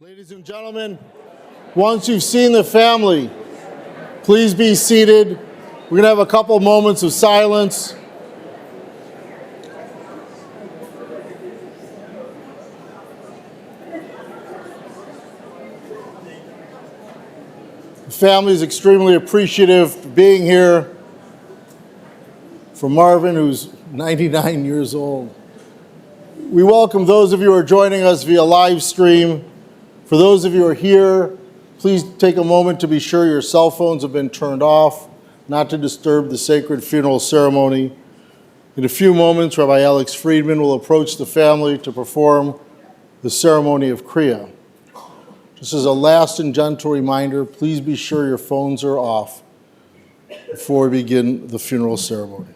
Ladies and gentlemen, once you've seen the family, please be seated. We're going to have a couple moments of silence. The family is extremely appreciative for being here. For Marvin, who's 99 years old. We welcome those of you who are joining us via live stream. For those of you who are here, please take a moment to be sure your cell phones have been turned off, not to disturb the sacred funeral ceremony. In a few moments, Rabbi Alex Friedman will approach the family to perform the ceremony of Kriya. Just as a last and gentle reminder, please be sure your phones are off before we begin the funeral ceremony.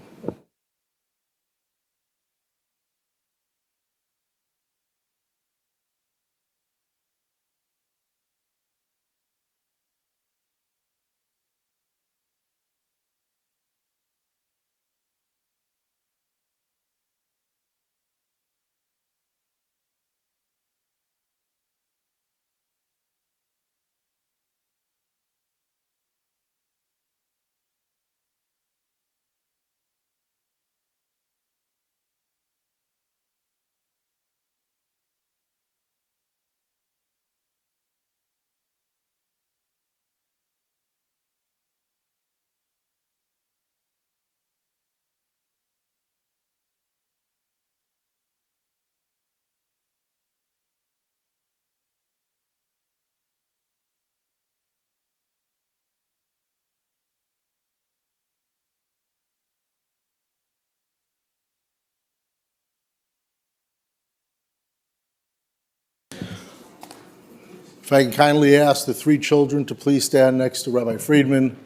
If I can kindly ask the three children to please stand next to Rabbi Friedman,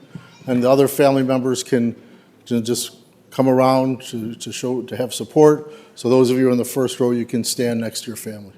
and the other family members can just come around to have support. So those of you in the first row, you can stand next to your family.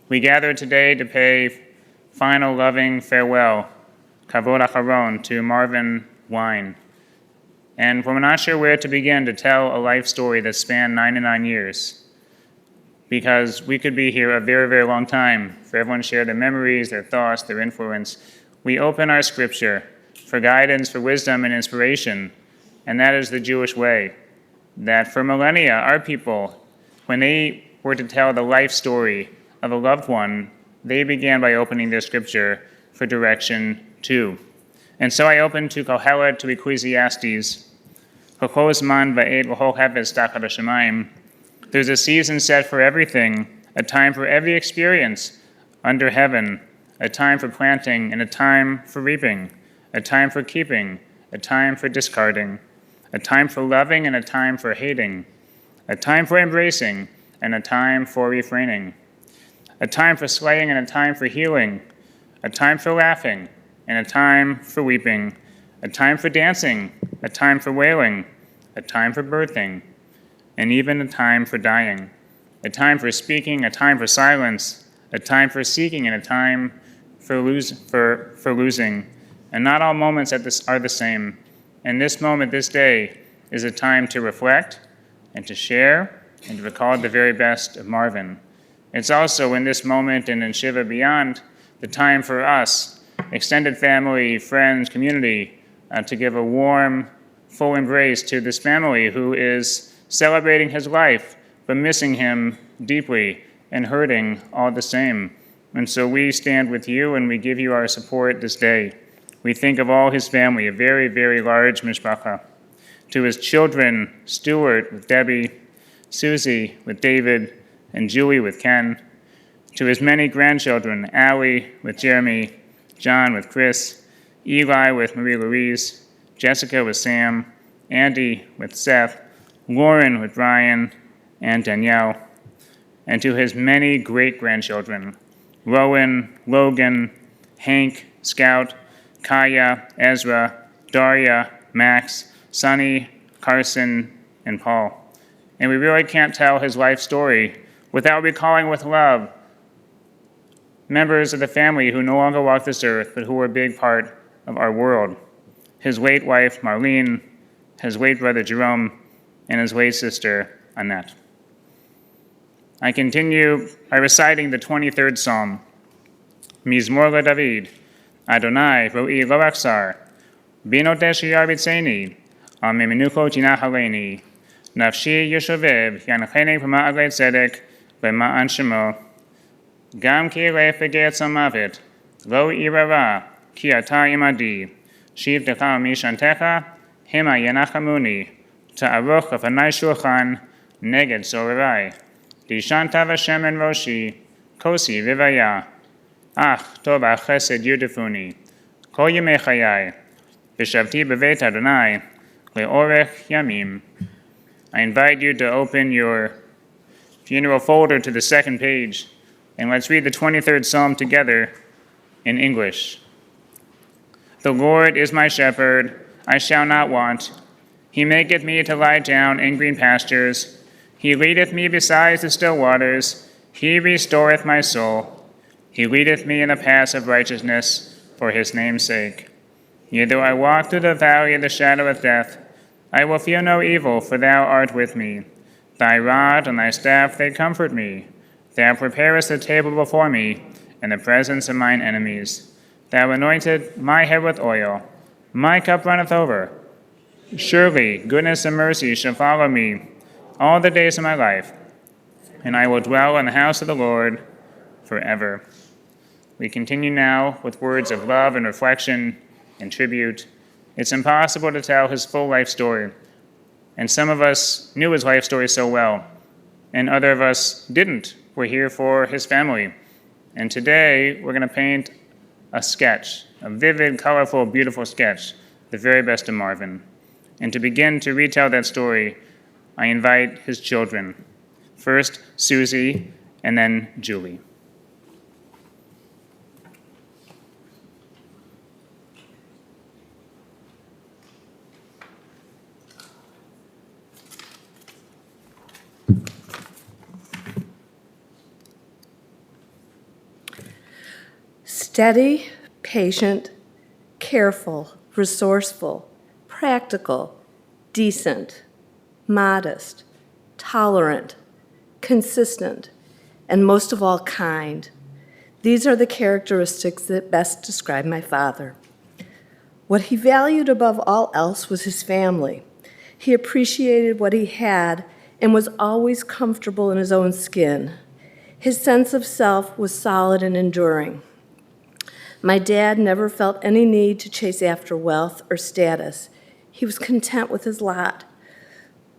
We gather today to pay final loving farewell, kavod acharon, to Marvin Wein. And we're not sure where to begin to tell a life story that spanned 99 years, because we could be here a very, very long time for everyone to share their memories, their thoughts, their influence. We open our scripture for guidance, for wisdom and inspiration, and that is the Jewish way, that for millennia, our people, when they were to tell the life story of a loved one, they began by opening their scripture for direction too. And so I open to Kohelet, to Ecclesiastes. There's a season set for everything, a time for every experience under heaven, a time for planting and a time for reaping, a time for keeping, a time for discarding, a time for loving and a time for hating, a time for embracing, and a time for refraining, a time for slaying and a time for healing, a time for laughing and a time for weeping, a time for dancing, a time for wailing, a time for birthing, and even a time for dying, a time for speaking, a time for silence, a time for seeking, and a time for losing. And not all moments are the same. And this moment, this day, is a time to reflect and to share and to recall the very best of Marvin. It's also in this moment and in Shiva beyond the time for us, extended family, friends, community, to give a warm, full embrace to this family who is celebrating his life, but missing him deeply and hurting all the same. And so we stand with you and we give you our support this day. We think of all his family, a very, very large mishpacha. To his children, Stuart with Debbie, Susie with David, and Julie with Ken. To his many grandchildren, Allie with Jeremy, John with Chris, Eli with Marie Louise, Jessica with Sam, Andy with Seth, Lauren with Brian, and Danielle. And to his many great-grandchildren, Rowan, Logan, Hank, Scout, Kaya, Ezra, Daria, Max, Sonny, Carson, and Paul. And we really can't tell his life story without recalling with love members of the family who no longer walk this earth, but who were a big part of our world. His late wife, Marlene, his late brother, Jerome, and his late sister, Annette. I continue by reciting the 23rd Psalm. Mizmor LeDavid, Adonai ro'i lo achsar, binotesh yarbitzeni, al memenucho tinachaleni, nafshi yeshovev yancheni b'ma'alei tzedek b'ma'an shemo, gam ki le'feget samavet, lo irara, ki ata imadi, shiv decha mishantecha, hema yanachamuni, ta'aruch lefanai shulchan, neged sorerai, Dishanta v'shemen roshi, kosi vivaya, ach tov chesed yudifuni, kol yemei chayai, v'shavti b'veit Adonai, le'orech yamim. I invite you to open your funeral folder to the second page, and let's read the 23rd Psalm together in English. The Lord is my shepherd, I shall not want. He maketh me to lie down in green pastures. He leadeth me beside the still waters. He restoreth my soul. He leadeth me in the paths of righteousness for his name's sake. Yea, though I walk through the valley of the shadow of death, I will fear no evil, for thou art with me. Thy rod and thy staff, they comfort me. Thou preparest a table before me in the presence of mine enemies. Thou anointed my head with oil. My cup runneth over. Surely goodness and mercy shall follow me all the days of my life, and I will dwell in the house of the Lord forever. We continue now with words of love and reflection and tribute. It's impossible to tell his full life story, and some of us knew his life story so well, and other of us didn't. We're here for his family, and today we're going to paint a sketch, a vivid, colorful, beautiful sketch, the very best of Marvin. And to begin to retell that story, I invite his children. First, Susie, and then Julie. Steady, patient, careful, resourceful, practical, decent, modest, tolerant, consistent, and most of all, kind. These are the characteristics that best describe my father. What he valued above all else was his family. He appreciated what he had and was always comfortable in his own skin. His sense of self was solid and enduring. My dad never felt any need to chase after wealth or status. He was content with his lot.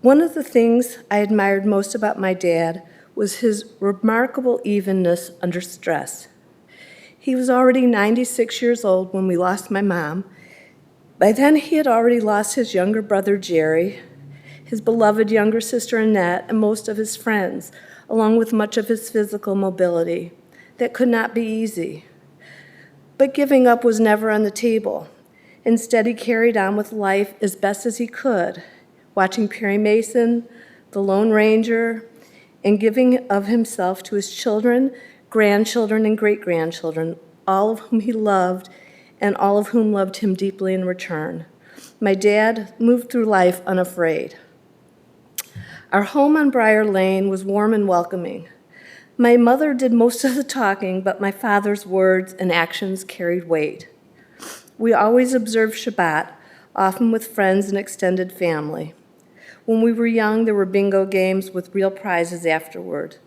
One of the things I admired most about my dad was his remarkable evenness under stress. He was already 96 years old when we lost my mom. By then, he had already lost his younger brother, Jerry, his beloved younger sister, Annette, and most of his friends, along with much of his physical mobility. That could not be easy. But giving up was never on the table. Instead, he carried on with life as best as he could, watching Perry Mason, the Lone Ranger, and giving of himself to his children, grandchildren, and great-grandchildren, all of whom he loved and all of whom loved him deeply in return. My dad moved through life unafraid. Our home on Briar Lane was warm and welcoming. My mother did most of the talking, but my father's words and actions carried weight. We always observed Shabbat, often with friends and extended family. When we were young, there were bingo games with real prizes afterward.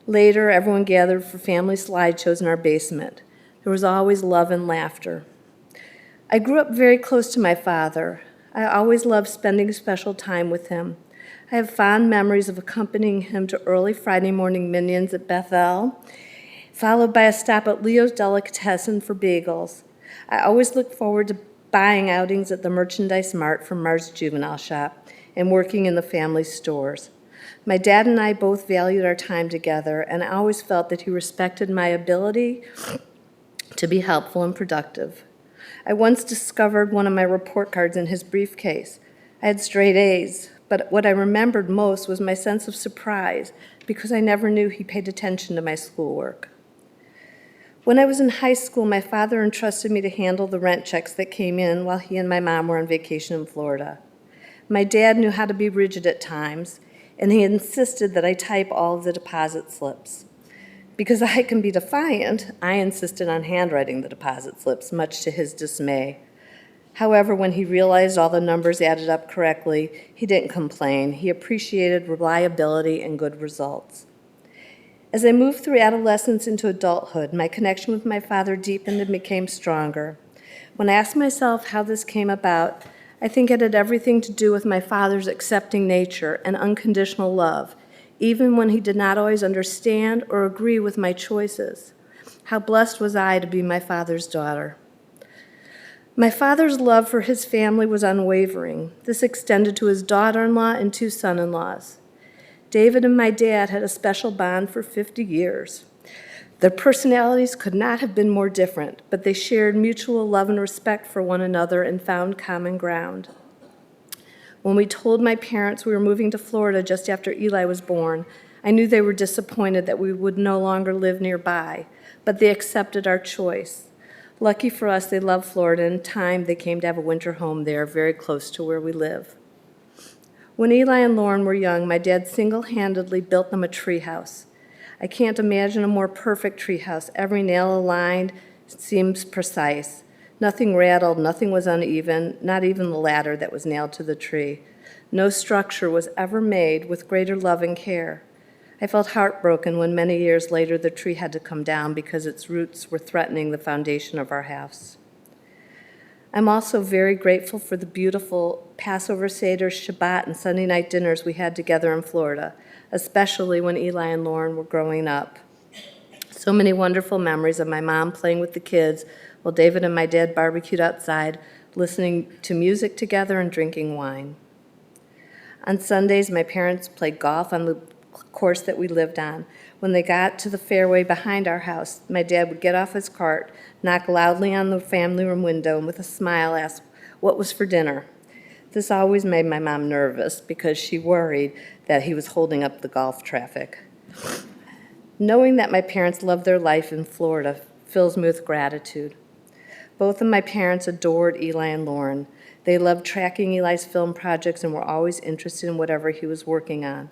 Later, everyone gathered for family slideshows in our basement. There was always love and laughter. I grew up very close to my father. I always loved spending special time with him. I have fond memories of accompanying him to early Friday morning minions at Bethel, followed by a stop at Leo's Delicatessen for bagels. I always looked forward to buying outings at the Merchandise Mart from Mars Juvenile Shop and working in the family stores. My dad and I both valued our time together, and I always felt that he respected my ability to be helpful and productive. I once discovered one of my report cards in his briefcase. I had straight A's, but what I remembered most was my sense of surprise because I never knew he paid attention to my schoolwork. When I was in high school, my father entrusted me to handle the rent checks that came in while he and my mom were on vacation in Florida. My dad knew how to be rigid at times, and he insisted that I type all of the deposit slips. Because I can be defiant, I insisted on handwriting the deposit slips, much to his dismay. However, when he realized all the numbers added up correctly, he didn't complain. He appreciated reliability and good results. As I moved through adolescence into adulthood, my connection with my father deepened and became stronger. When I asked myself how this came about, I think it had everything to do with my father's accepting nature and unconditional love, even when he did not always understand or agree with my choices. How blessed was I to be my father's daughter. My father's love for his family was unwavering. This extended to his daughter-in-law and 2 son-in-laws. David and my dad had a special bond for 50 years. Their personalities could not have been more different, but they shared mutual love and respect for one another and found common ground. When we told my parents we were moving to Florida just after Eli was born, I knew they were disappointed that we would no longer live nearby, but they accepted our choice. Lucky for us, they love Florida, and in time they came to have a winter home there, very close to where we live. When Eli and Lauren were young, my dad single-handedly built them a treehouse. I can't imagine a more perfect treehouse. Every nail aligned, seems precise. Nothing rattled, nothing was uneven, not even the ladder that was nailed to the tree. No structure was ever made with greater love and care. I felt heartbroken when many years later the tree had to come down because its roots were threatening the foundation of our house. I'm also very grateful for the beautiful Passover Seder, Shabbat, and Sunday night dinners we had together in Florida, especially when Eli and Lauren were growing up. So many wonderful memories of my mom playing with the kids while David and my dad barbecued outside, listening to music together and drinking wine. On Sundays, my parents played golf on the course that we lived on. When they got to the fairway behind our house, my dad would get off his cart, knock loudly on the family room window, and with a smile ask what was for dinner. This always made my mom nervous because she worried that he was holding up the golf traffic. Knowing that my parents loved their life in Florida fills me with gratitude. Both of my parents adored Eli and Lauren. They loved tracking Eli's film projects and were always interested in whatever he was working on.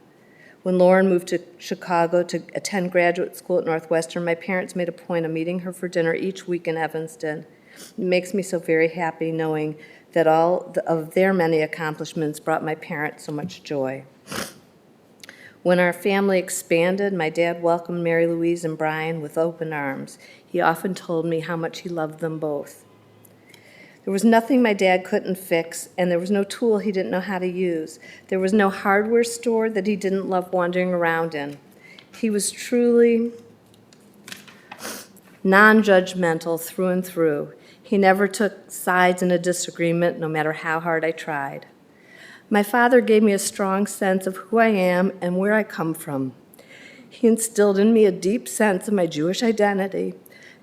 When Lauren moved to Chicago to attend graduate school at Northwestern, my parents made a point of meeting her for dinner each week in Evanston. It makes me so very happy knowing that all of their many accomplishments brought my parents so much joy. When our family expanded, my dad welcomed Mary Louise and Brian with open arms. He often told me how much he loved them both. There was nothing my dad couldn't fix, and there was no tool he didn't know how to use. There was no hardware store that he didn't love wandering around in. He was truly non-judgmental through and through. He never took sides in a disagreement, no matter how hard I tried. My father gave me a strong sense of who I am and where I come from. He instilled in me a deep sense of my Jewish identity,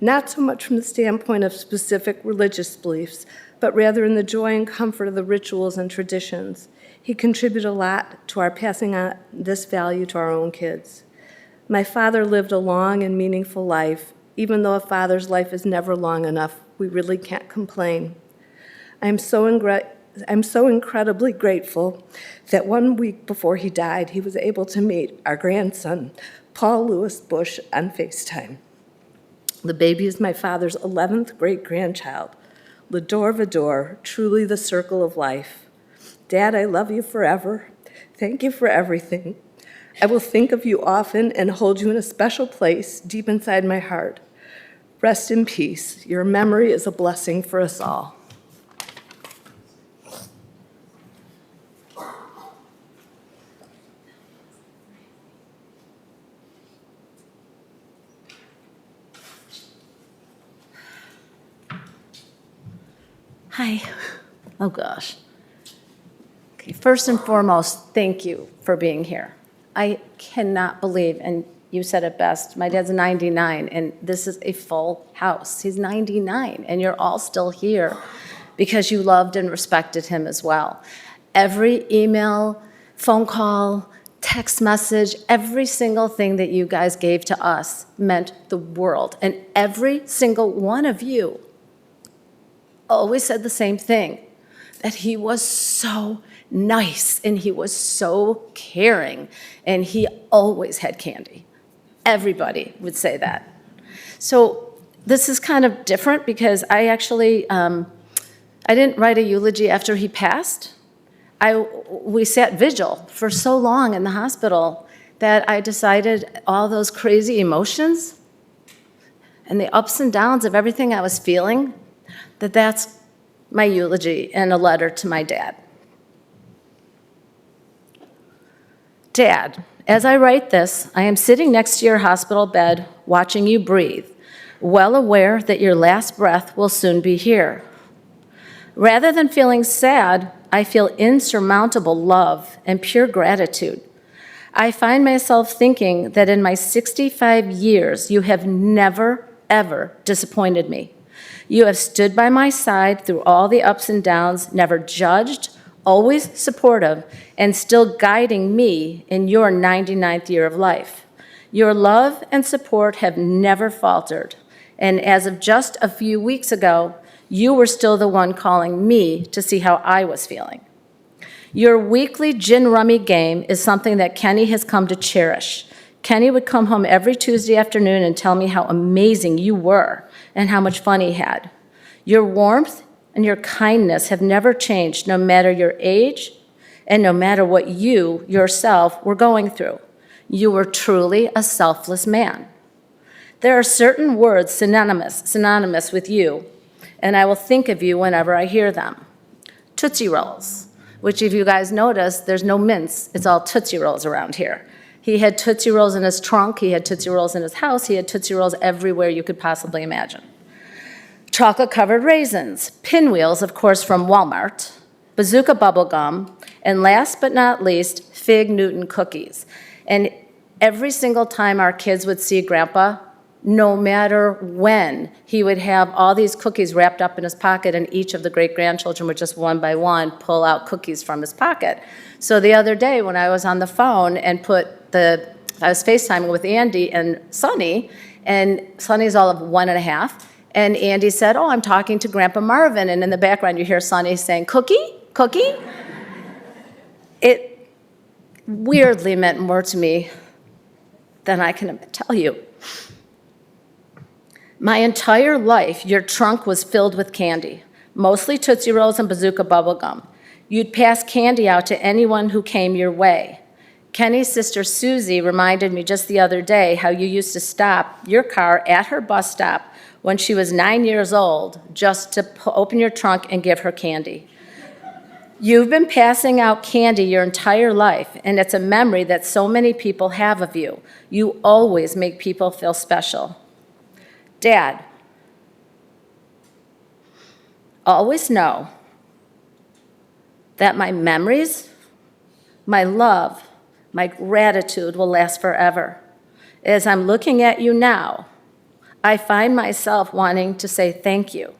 not so much from the standpoint of specific religious beliefs, but rather in the joy and comfort of the rituals and traditions. He contributed a lot to our passing on this value to our own kids. My father lived a long and meaningful life. Even though a father's life is never long enough, we really can't complain. I'm so incredibly grateful that 1 week before he died, he was able to meet our grandson, Paul Lewis Bush, on FaceTime. The baby is my father's 11th great-grandchild. L'adore Vador, truly the circle of life. Dad, I love you forever. Thank you for everything. I will think of you often and hold you in a special place deep inside my heart. Rest in peace. Your memory is a blessing for us all. Hi. Oh, gosh. Okay, first and foremost, thank you for being here. I cannot believe, and you said it best, my dad's 99, and this is a full house. He's 99, and you're all still here because you loved and respected him as well. Every email, phone call, text message, every single thing that you guys gave to us meant the world. And every single one of you always said the same thing, that he was so nice and he was so caring and he always had candy. Everybody would say that. So this is kind of different because I actually, I didn't write a eulogy after he passed. We sat vigil for so long in the hospital that I decided all those crazy emotions and the ups and downs of everything I was feeling, that's my eulogy and a letter to my dad. Dad, as I write this, I am sitting next to your hospital bed, watching you breathe, well aware that your last breath will soon be here. Rather than feeling sad, I feel insurmountable love and pure gratitude. I find myself thinking that in my 65 years, you have never, ever disappointed me. You have stood by my side through all the ups and downs, never judged, always supportive, and still guiding me in your 99th year of life. Your love and support have never faltered, and as of just a few weeks ago, you were still the one calling me to see how I was feeling. Your weekly gin rummy game is something that Kenny has come to cherish. Kenny would come home every Tuesday afternoon and tell me how amazing you were and how much fun he had. Your warmth and your kindness have never changed, no matter your age and no matter what you yourself were going through. You were truly a selfless man. There are certain words synonymous with you, and I will think of you whenever I hear them. Tootsie Rolls, which if you guys notice, there's no mince, it's all Tootsie Rolls around here. He had Tootsie Rolls in his trunk, he had Tootsie Rolls in his house, he had Tootsie Rolls everywhere you could possibly imagine. Chocolate-covered raisins, pinwheels, of course, from Walmart, Bazooka bubble gum, and last but not least, Fig Newton cookies. And every single time our kids would see Grandpa, no matter when, he would have all these cookies wrapped up in his pocket, and each of the great-grandchildren would just one by one pull out cookies from his pocket. So the other day when I was on the phone and I was FaceTiming with Andy and Sonny, and Sonny's all of 1.5, and Andy said, oh, I'm talking to Grandpa Marvin, and in the background you hear Sonny saying, cookie, cookie? It weirdly meant more to me than I can tell you. My entire life, your trunk was filled with candy, mostly Tootsie Rolls and Bazooka bubble gum. You'd pass candy out to anyone who came your way. Kenny's sister Susie reminded me just the other day how you used to stop your car at her bus stop when she was 9 years old just to open your trunk and give her candy. You've been passing out candy your entire life, and it's a memory that so many people have of you. You always make people feel special. Dad, always know that my memories, my love, my gratitude will last forever. As I'm looking at you now, I find myself wanting to say thank you.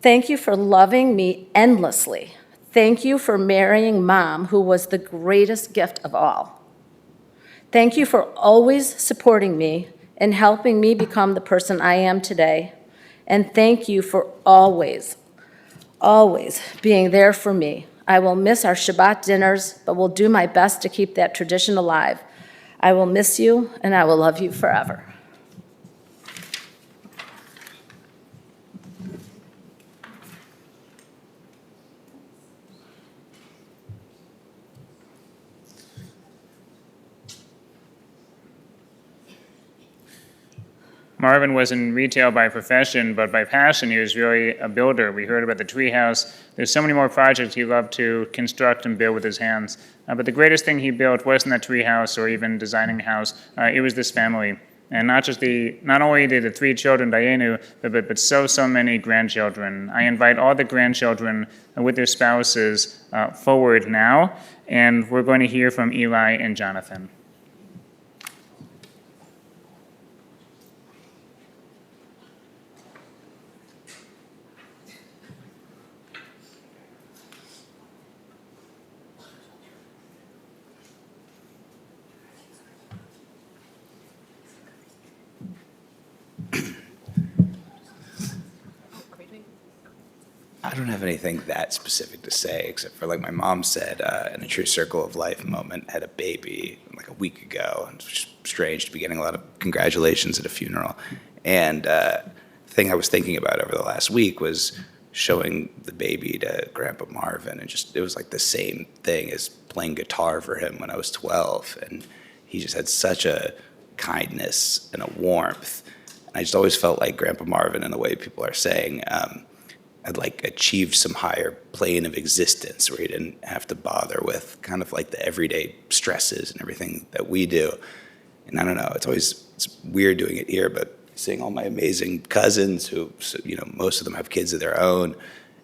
Thank you for loving me endlessly. Thank you for marrying Mom, who was the greatest gift of all. Thank you for always supporting me and helping me become the person I am today. And thank you for always being there for me. I will miss our Shabbat dinners, but will do my best to keep that tradition alive. I will miss you, and I will love you forever. Marvin was in retail by profession, but by passion, he was really a builder. We heard about the treehouse. There's so many more projects he loved to construct and build with his hands. But the greatest thing he built wasn't that treehouse or even designing a house. It was this family. And not only the 3 children, Dayenu, but so many grandchildren. I invite all the grandchildren with their spouses forward now, and we're going to hear from Eli and Jonathan. I don't have anything that specific to say, except for like my mom said, in a true circle of life moment, had a baby like a week ago. It's just strange to be getting a lot of congratulations at a funeral. And the thing I was thinking about over the last week was showing the baby to Grandpa Marvin, and it was like the same thing as playing guitar for him when I was 12. And he just had such a kindness and a warmth. And I just always felt like Grandpa Marvin, in the way people are saying, had like achieved some higher plane of existence where he didn't have to bother with kind of like the everyday stresses and everything that we do. And I don't know, it's weird doing it here, but seeing all my amazing cousins who, most of them have kids of their own,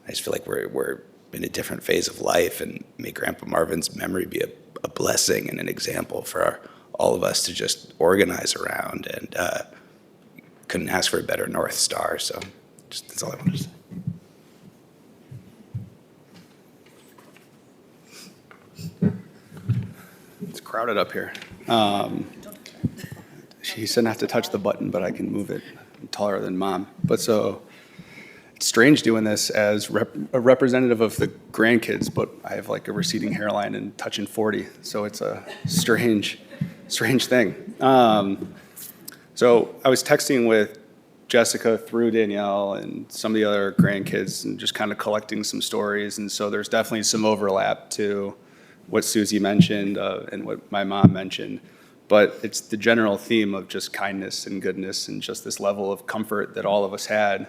I just feel like we're in a different phase of life, and may Grandpa Marvin's memory be a blessing and an example for all of us to just organize around, and couldn't ask for a better North Star. So that's all I wanted to say. It's crowded up here. She said not to touch the button, but I can move it. I'm taller than Mom. But so it's strange doing this as a representative of the grandkids, but I have like a receding hairline and touching 40. So it's a strange thing. So I was texting with Jessica through Danielle and some of the other grandkids and just kind of collecting some stories. And so there's definitely some overlap to what Susie mentioned and what my mom mentioned. But it's the general theme of just kindness and goodness and just this level of comfort that all of us had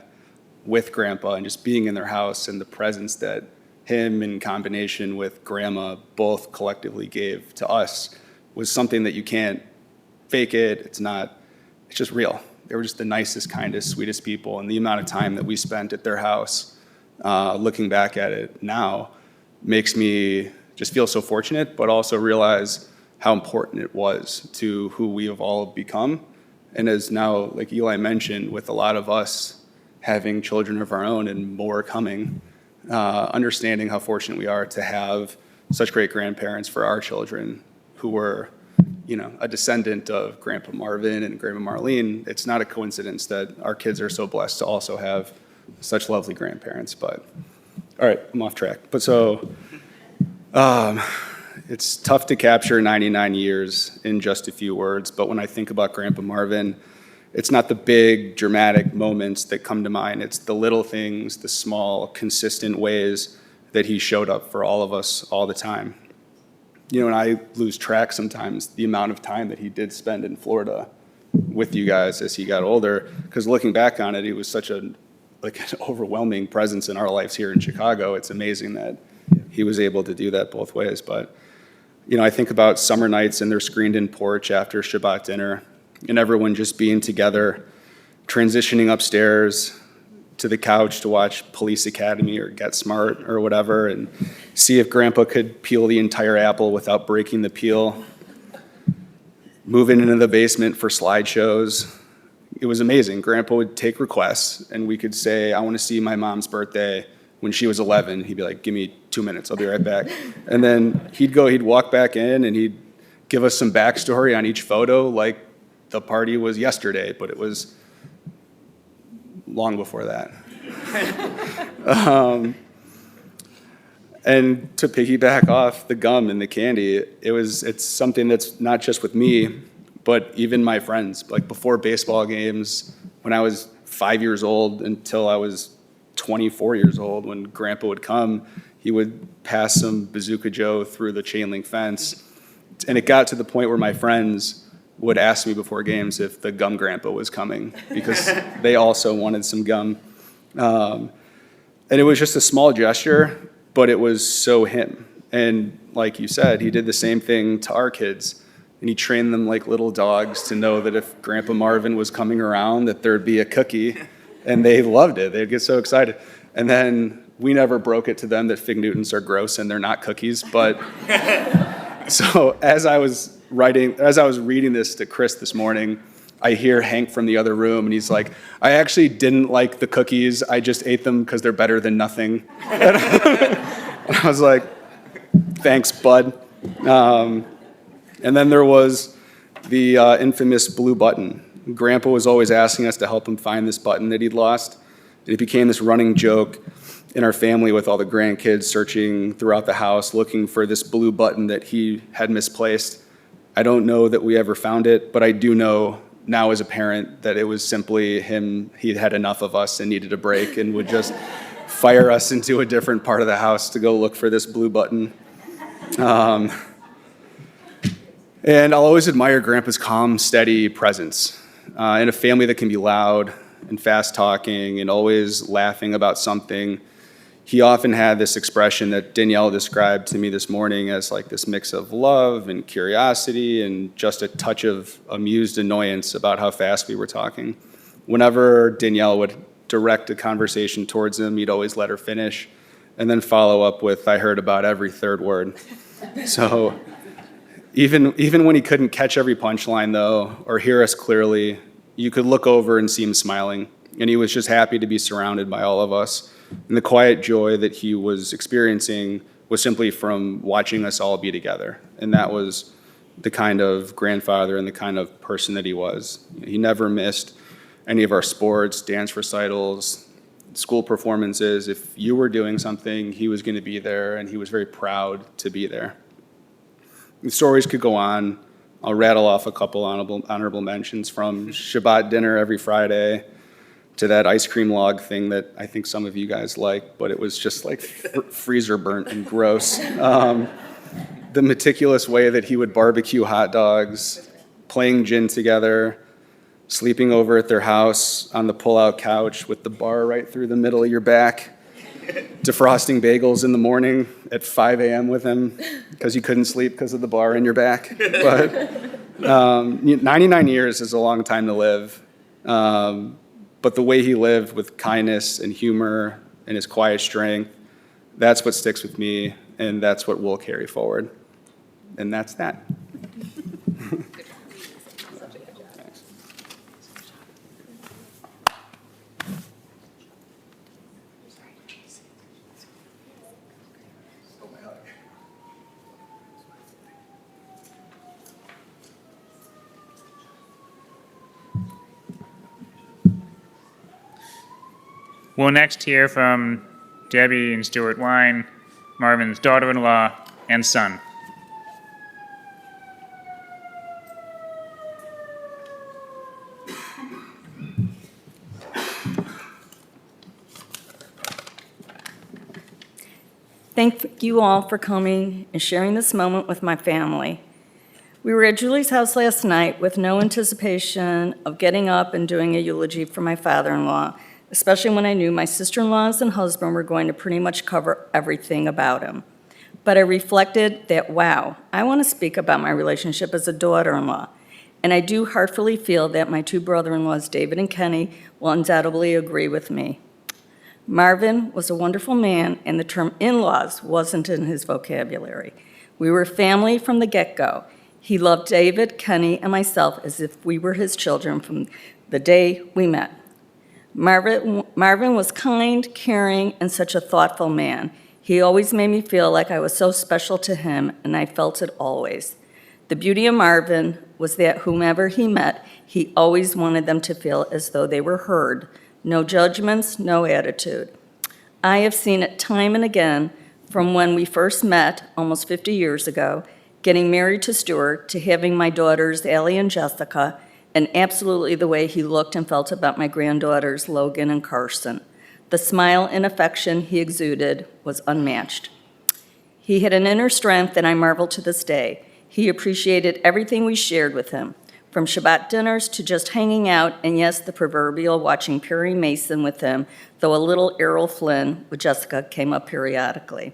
with Grandpa, and just being in their house, and the presence that him in combination with Grandma both collectively gave to us was something that you can't fake it. It's just real. They were just the nicest, kindest, sweetest people. And the amount of time that we spent at their house, looking back at it now, makes me just feel so fortunate, but also realize how important it was to who we have all become. And as now, like Eli mentioned, with a lot of us having children of our own and more coming, understanding how fortunate we are to have such great grandparents for our children who were, a descendant of Grandpa Marvin and Grandma Marlene. It's not a coincidence that our kids are so blessed to also have such lovely grandparents. But all right, I'm off track. But so it's tough to capture 99 years in just a few words, but when I think about Grandpa Marvin, it's not the big dramatic moments that come to mind. It's the little things, the small, consistent ways that he showed up for all of us all the time. And I lose track sometimes the amount of time that he did spend in Florida with you guys as he got older, because looking back on it, he was such an overwhelming presence in our lives here in Chicago. It's amazing that he was able to do that both ways. But I think about summer nights in their screened-in porch after Shabbat dinner, and everyone just being together, transitioning upstairs to the couch to watch Police Academy or Get Smart or whatever, and see if Grandpa could peel the entire apple without breaking the peel. moving into the basement for slideshows. It was amazing. Grandpa would take requests, and we could say, I want to see my mom's birthday when she was 11. He'd be like, give me 2 minutes, I'll be right back. And then he'd walk back in, and he'd give us some backstory on each photo, like the party was yesterday, but it was long before that. And to piggyback off the gum and the candy, it's something that's not just with me, but even my friends. Like before baseball games, when I was 5 years old until I was 24 years old, when Grandpa would come, he would pass some Bazooka Joe through the chain link fence. And it got to the point where my friends would ask me before games if the gum grandpa was coming, because they also wanted some gum. And it was just a small gesture, but it was so him. And like you said, he did the same thing to our kids. And he trained them like little dogs to know that if Grandpa Marvin was coming around, that there'd be a cookie. And they loved it. They'd get so excited. And then we never broke it to them that Fig Newtons are gross and they're not cookies. But so as I was reading this to Chris this morning, I hear Hank from the other room, and he's like, I actually didn't like the cookies. I just ate them because they're better than nothing. And I was like, thanks, bud. And then there was the infamous blue button. Grandpa was always asking us to help him find this button that he'd lost. And it became this running joke in our family with all the grandkids searching throughout the house, looking for this blue button that he had misplaced. I don't know that we ever found it, but I do know now as a parent that it was simply him. He'd had enough of us and needed a break and would just fire us into a different part of the house to go look for this blue button. And I'll always admire Grandpa's calm, steady presence in a family that can be loud and fast-talking and always laughing about something. He often had this expression that Danielle described to me this morning as like this mix of love and curiosity and just a touch of amused annoyance about how fast we were talking. Whenever Danielle would direct a conversation towards him, he'd always let her finish and then follow up with, I heard about every third word. So even when he couldn't catch every punchline, though, or hear us clearly, you could look over and see him smiling, and he was just happy to be surrounded by all of us. And the quiet joy that he was experiencing was simply from watching us all be together. And that was the kind of grandfather and the kind of person that he was. He never missed any of our sports, dance recitals, school performances. If you were doing something, he was going to be there, and he was very proud to be there. The stories could go on. I'll rattle off a couple honorable mentions, from Shabbat dinner every Friday to that ice cream log thing that I think some of you guys like, but it was just like freezer burnt and gross. The meticulous way that he would barbecue hot dogs, playing gin together, sleeping over at their house on the pull-out couch with the bar right through the middle of your back, defrosting bagels in the morning at 5 a.m. with him because you couldn't sleep because of the bar in your back. But 99 years is a long time to live. But the way he lived with kindness and humor and his quiet strength, that's what sticks with me, and that's what we'll carry forward. And that's that. We'll next hear from Debbie and Stuart Wein, Marvin's daughter-in-law and son. Thank you all for coming and sharing this moment with my family. We were at Julie's house last night with no anticipation of getting up and doing a eulogy for my father-in-law, especially when I knew my sister-in-laws and husband were going to pretty much cover everything about him. But I reflected that, wow, I want to speak about my relationship as a daughter-in-law. And I do heartfully feel that my two brother-in-laws, David and Kenny, will undoubtedly agree with me. Marvin was a wonderful man, and the term in-laws wasn't in his vocabulary. We were family from the get-go, He loved David, Kenny, and myself as if we were his children from the day we met. Marvin was kind, caring, and such a thoughtful man. He always made me feel like I was so special to him, and I felt it always. The beauty of Marvin was that whomever he met, he always wanted them to feel as though they were heard. No judgments, no attitude. I have seen it time and again, from when we first met almost 50 years ago, getting married to Stuart, to having my daughters, Allie and Jessica, and absolutely the way he looked and felt about my granddaughters, Logan and Carson. The smile and affection he exuded was unmatched. He had an inner strength that I marvel to this day. He appreciated everything we shared with him, from Shabbat dinners to just hanging out, and yes, the proverbial watching Perry Mason with him, though a little Errol Flynn with Jessica came up periodically.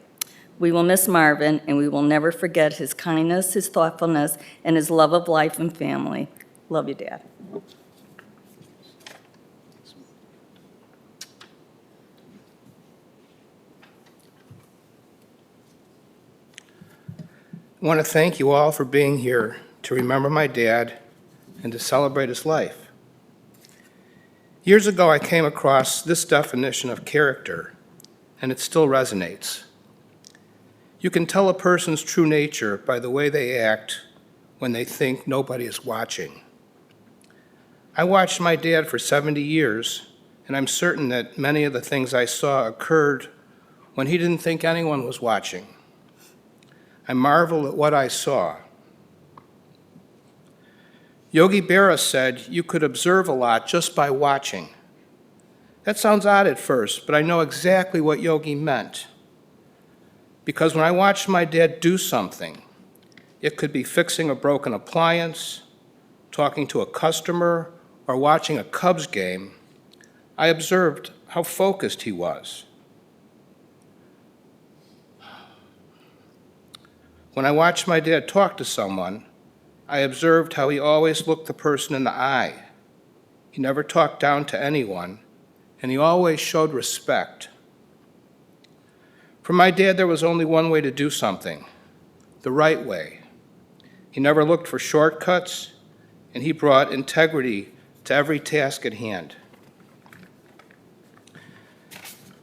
We will miss Marvin, and we will never forget his kindness, his thoughtfulness, and his love of life and family. Love you, Dad. I want to thank you all for being here to remember my dad and to celebrate his life. Years ago, I came across this definition of character, and it still resonates. You can tell a person's true nature by the way they act when they think nobody is watching. I watched my dad for 70 years, and I'm certain that many of the things I saw occurred when he didn't think anyone was watching. I marvel at what I saw. Yogi Berra said you could observe a lot just by watching. That sounds odd at first, but I know exactly what Yogi meant. Because when I watched my dad do something, it could be fixing a broken appliance, talking to a customer, or watching a Cubs game, I observed how focused he was. When I watched my dad talk to someone, I observed how he always looked the person in the eye. He never talked down to anyone, and he always showed respect. For my dad, there was only one way to do something, the right way. He never looked for shortcuts, and he brought integrity to every task at hand.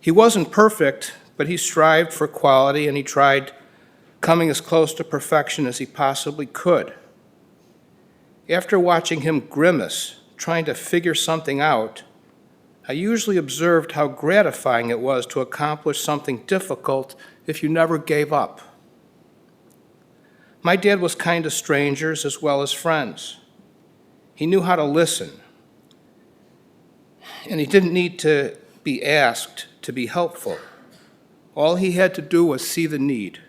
He wasn't perfect, but he strived for quality, and he tried coming as close to perfection as he possibly could. After watching him grimace, trying to figure something out, I usually observed how gratifying it was to accomplish something difficult if you never gave up. My dad was kind to strangers as well as friends. He knew how to listen, and he didn't need to be asked to be helpful. All he had to do was see the need.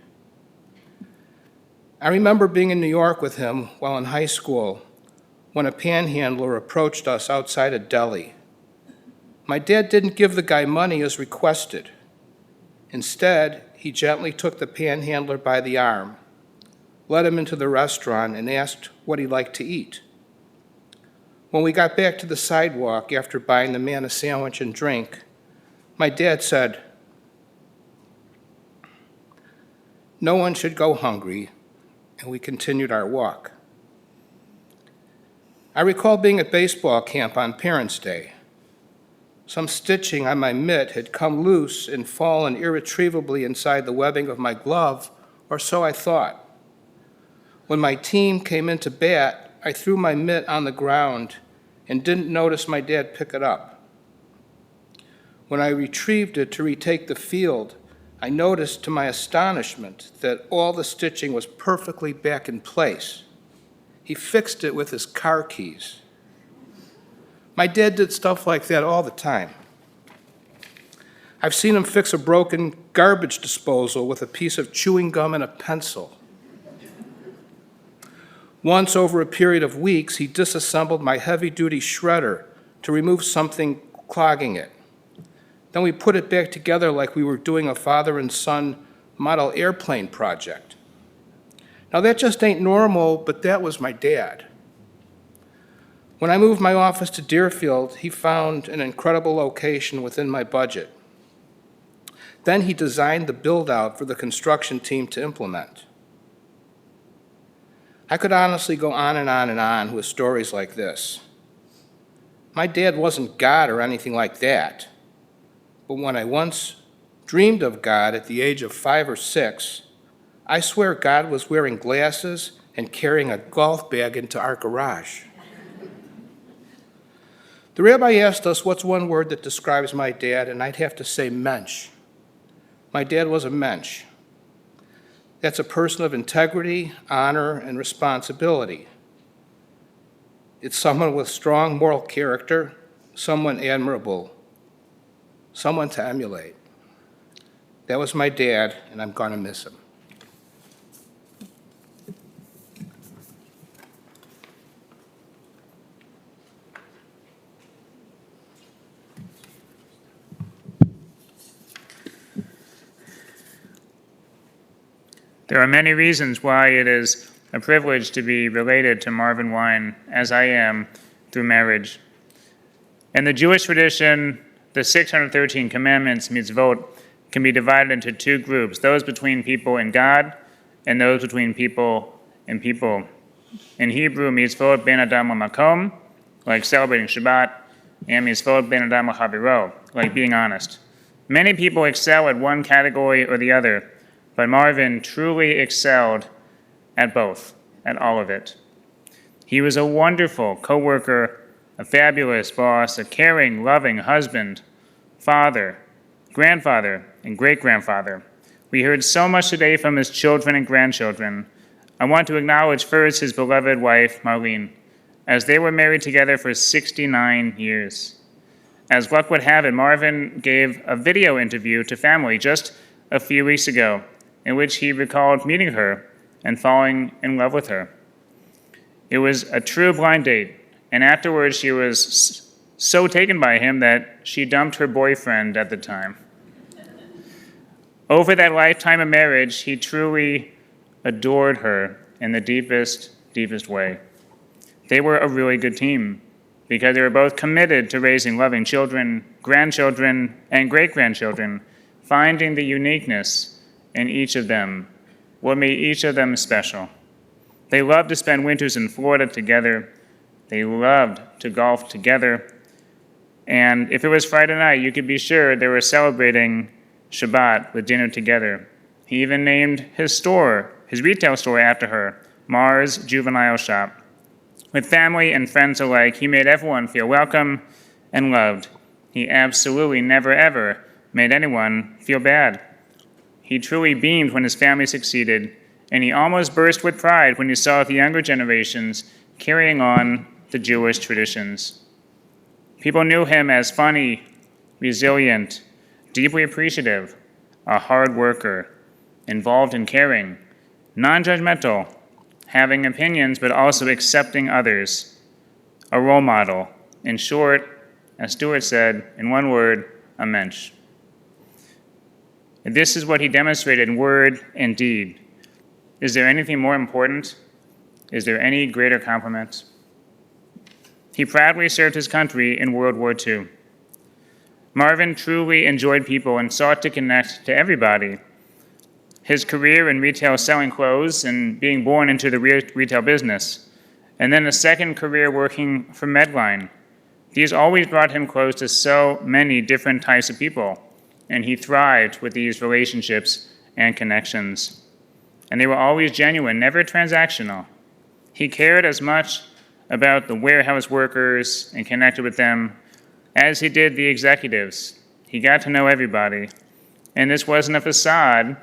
I remember being in New York with him while in high school when a panhandler approached us outside a deli. My dad didn't give the guy money as requested. Instead, he gently took the panhandler by the arm, led him into the restaurant, and asked what he'd like to eat. When we got back to the sidewalk after buying the man a sandwich and drink, my dad said, "No one should go hungry," and we continued our walk. I recall being at baseball camp on Parents' Day. Some stitching on my mitt had come loose and fallen irretrievably inside the webbing of my glove, or so I thought. When my team came into bat, I threw my mitt on the ground and didn't notice my dad pick it up. When I retrieved it to retake the field, I noticed to my astonishment that all the stitching was perfectly back in place. He fixed it with his car keys. My dad did stuff like that all the time. I've seen him fix a broken garbage disposal with a piece of chewing gum and a pencil. Once, over a period of weeks, he disassembled my heavy-duty shredder to remove something clogging it. Then we put it back together like we were doing a father and son model airplane project. Now that just ain't normal, but that was my dad. When I moved my office to Deerfield, he found an incredible location within my budget. Then he designed the build-out for the construction team to implement. I could honestly go on and on and on with stories like this. My dad wasn't God or anything like that, but when I once dreamed of God at the age of 5 or 6, I swear God was wearing glasses and carrying a golf bag into our garage. The rabbi asked us what's one word that describes my dad, and I'd have to say mensch. My dad was a mensch. That's a person of integrity, honor, and responsibility. It's someone with strong moral character, someone admirable, someone to emulate. That was my dad, and I'm going to miss him. There are many reasons why it is a privilege to be related to Marvin Wein, as I am, through marriage. In the Jewish tradition, the 613 commandments, mitzvot, can be divided into two groups, those between people and God, and those between people and people. In Hebrew, mitzvot ben adam makom, like celebrating Shabbat, and mitzvot ben adam chaviro, like being honest. Many people excel at one category or the other, but Marvin truly excelled at both, at all of it. He was a wonderful coworker, a fabulous boss, a caring, loving husband, father, grandfather, and great-grandfather. We heard so much today from his children and grandchildren. I want to acknowledge first his beloved wife, Marlene, as they were married together for 69 years. As luck would have it, Marvin gave a video interview to family just a few weeks ago, in which he recalled meeting her and falling in love with her. It was a true blind date, and afterwards she was so taken by him that she dumped her boyfriend at the time. Over that lifetime of marriage, he truly adored her in the deepest, deepest way. They were a really good team because they were both committed to raising loving children, grandchildren, and great-grandchildren, finding the uniqueness in each of them, what made each of them special. They loved to spend winters in Florida together. They loved to golf together. And if it was Friday night, you could be sure they were celebrating Shabbat with dinner together. He even named his store, his retail store, after her, Mars Juvenile Shop. With family and friends alike, he made everyone feel welcome and loved. He absolutely never, ever made anyone feel bad. He truly beamed when his family succeeded, and he almost burst with pride when he saw the younger generations carrying on the Jewish traditions. People knew him as funny, resilient, deeply appreciative, a hard worker, involved and caring, non-judgmental, having opinions but also accepting others, a role model. In short, as Stuart said, in one word, a mensch. And this is what he demonstrated in word and deed. Is there anything more important? Is there any greater compliment? He proudly served his country in World War II. Marvin truly enjoyed people and sought to connect to everybody. His career in retail selling clothes and being born into the retail business, and then a second career working for Medline. These always brought him close to so many different types of people, and he thrived with these relationships and connections. And they were always genuine, never transactional. He cared as much about the warehouse workers and connected with them as he did the executives. He got to know everybody. And this wasn't a facade,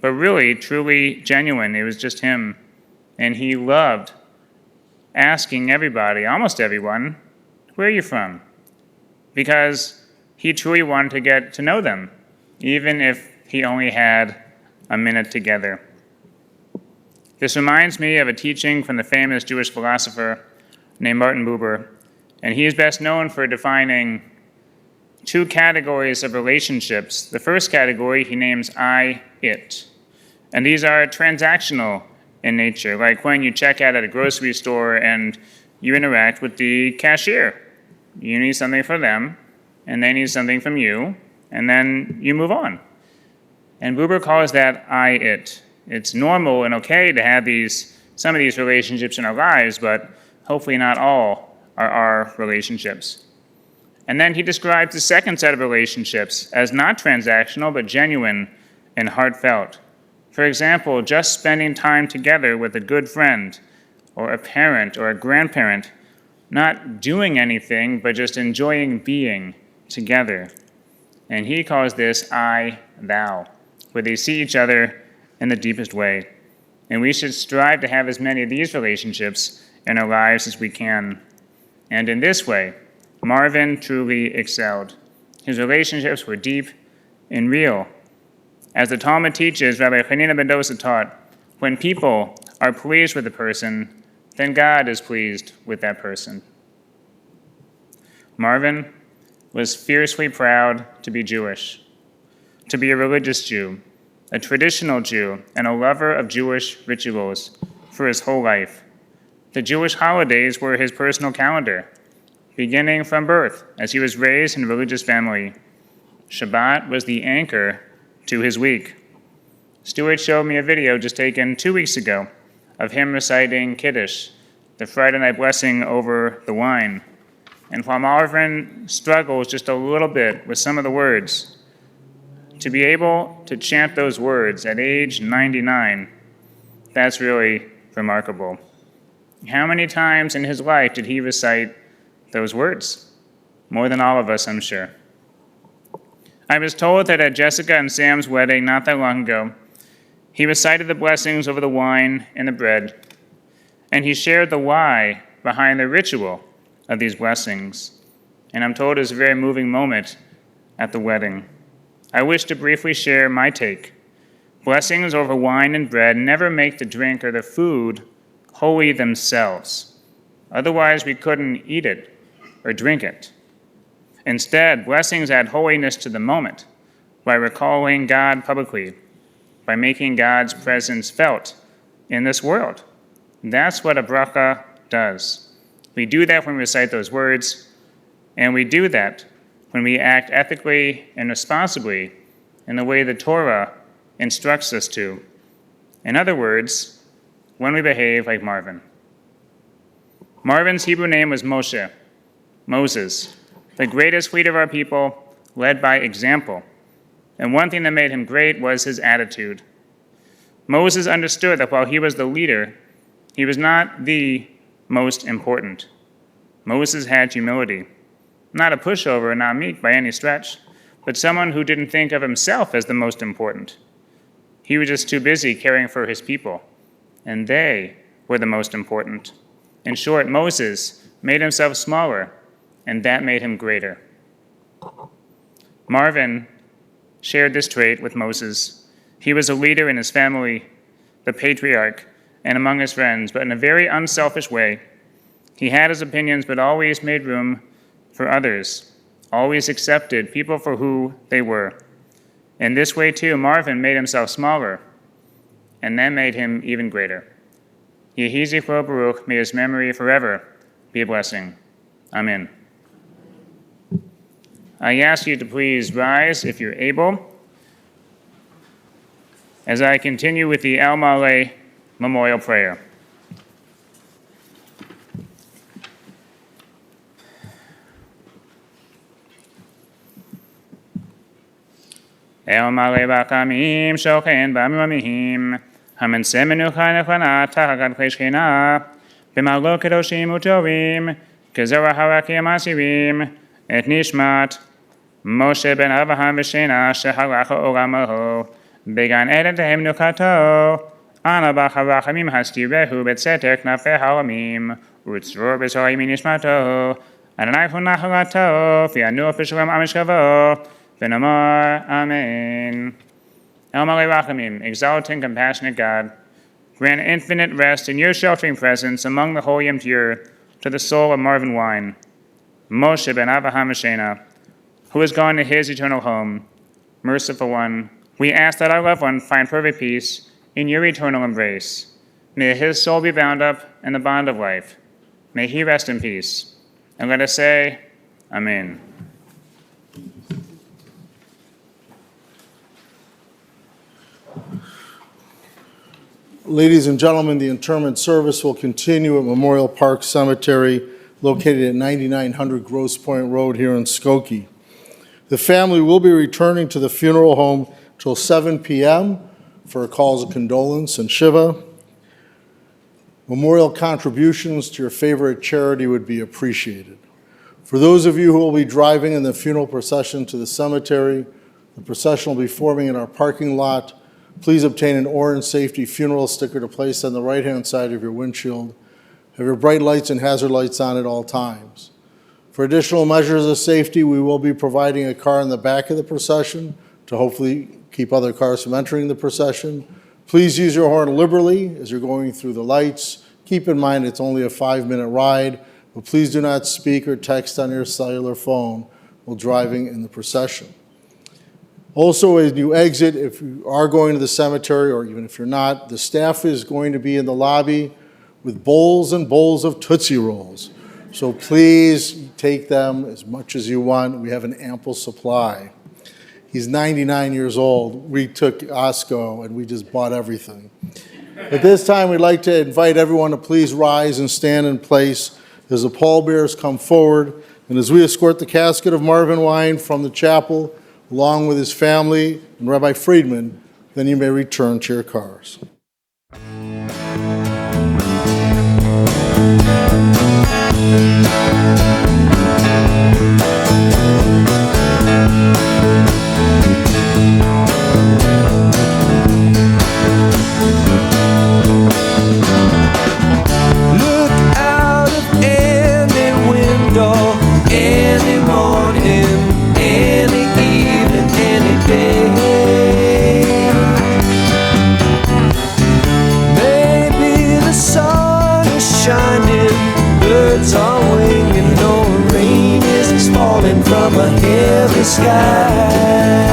but really, truly genuine. It was just him. And he loved asking everybody, almost everyone, where are you from? Because he truly wanted to get to know them, even if he only had a minute together. This reminds me of a teaching from the famous Jewish philosopher named Martin Buber, and he is best known for defining two categories of relationships. The first category he names I, it, and these are transactional in nature, like when you check out at a grocery store and you interact with the cashier. You need something from them, and they need something from you, and then you move on. And Buber calls that I, it. It's normal and okay to have these some of these relationships in our lives, but hopefully not all are our relationships. And then he describes the second set of relationships as not transactional, but genuine and heartfelt. For example, just spending time together with a good friend, or a parent, or a grandparent, not doing anything, but just enjoying being together. And he calls this I, thou, where they see each other in the deepest way. And we should strive to have as many of these relationships in our lives as we can. And in this way, Marvin truly excelled. His relationships were deep and real. As the Talmud teaches, Rabbi Hanina Mendoza taught, when people are pleased with a person, then God is pleased with that person. Marvin was fiercely proud to be Jewish, to be a religious Jew, a traditional Jew, and a lover of Jewish rituals for his whole life. The Jewish holidays were his personal calendar, beginning from birth, as he was raised in a religious family. Shabbat was the anchor to his week. Stuart showed me a video just taken 2 weeks ago of him reciting Kiddush, the Friday night blessing over the wine. And while Marvin struggles just a little bit with some of the words, to be able to chant those words at age 99, that's really remarkable. How many times in his life did he recite those words? More than all of us, I'm sure. I was told that at Jessica and Sam's wedding not that long ago, he recited the blessings over the wine and the bread, and he shared the why behind the ritual of these blessings. And I'm told it was a very moving moment at the wedding. I wish to briefly share my take. Blessings over wine and bread never make the drink or the food holy themselves. Otherwise, we couldn't eat it or drink it. Instead, blessings add holiness to the moment by recalling God publicly, by making God's presence felt in this world. That's what a bracha does. We do that when we recite those words, and we do that when we act ethically and responsibly in the way the Torah instructs us to. In other words, when we behave like Marvin. Marvin's Hebrew name was Moshe, Moses, the greatest leader of our people, led by example. And one thing that made him great was his attitude. Moses understood that while he was the leader, he was not the most important. Moses had humility, not a pushover, not meek by any stretch, but someone who didn't think of himself as the most important. He was just too busy caring for his people, and they were the most important. In short, Moses made himself smaller, and that made him greater. Marvin shared this trait with Moses. He was a leader in his family, the patriarch, and among his friends, but in a very unselfish way. He had his opinions, but always made room for others, always accepted people for who they were. In this way, too, Marvin made himself smaller, and that made him even greater. Yehi Zichro Baruch, may his memory forever be a blessing. Amen. I ask you to please rise if you're able as I continue with the El Maleh Memorial Prayer. El Maleh Bakamim Shochen Bamimamihim Hamanse Menucha Nechana Tahagat Kleshchena B'Malo Kedoshim Utovim Kezerah Harakim Asirim Et Nishmat Moshe ben Avraham V'Shena Shehalacha Olamaho Began Eden Tehem Nukato Ana B'Charachamim Hastirehu B'Tzetek Nafeh Halamim Utzror B'Zorim Nishmato Adonai Hunachalato Fianu Fishalam Amishkavo V'Namar Amen. El Maleh Rachamim, exalted, compassionate God, grant infinite rest in your sheltering presence among the holy and pure to the soul of Marvin Wein, Moshe ben Avraham V'Shena, who has gone to his eternal home. Merciful One, we ask that our loved one find perfect peace in your eternal embrace. May his soul be bound up in the bond of life. May he rest in peace. And let us say, Amen. Ladies and gentlemen, the interment service will continue at Memorial Park Cemetery, located at 9900 Grosse Point Road here in Skokie. The family will be returning to the funeral home till 7 p.m. for calls of condolence and Shiva. Memorial contributions to your favorite charity would be appreciated. For those of you who will be driving in the funeral procession to the cemetery, the procession will be forming in our parking lot. Please obtain an orange safety funeral sticker to place on the right-hand side of your windshield. Have your bright lights and hazard lights on at all times. For additional measures of safety, we will be providing a car in the back of the procession to hopefully keep other cars from entering the procession. Please use your horn liberally as you're going through the lights. Keep in mind it's only a 5-minute ride, but please do not speak or text on your cellular phone while driving in the procession. Also, as you exit, if you are going to the cemetery, or even if you're not, the staff is going to be in the lobby with bowls and bowls of Tootsie Rolls. So please take them as much as you want. We have an ample supply. He's 99 years old. We took Osco and we just bought everything. At this time, we'd like to invite everyone to please rise and stand in place as the pallbearers come forward and as we escort the casket of Marvin Wein from the chapel, along with his family and Rabbi Friedman, then you may return to your cars. Look out of any window, any morning, any evening, any day. Maybe the sun is shining, birds are winging, no rain is falling from a heavy sky.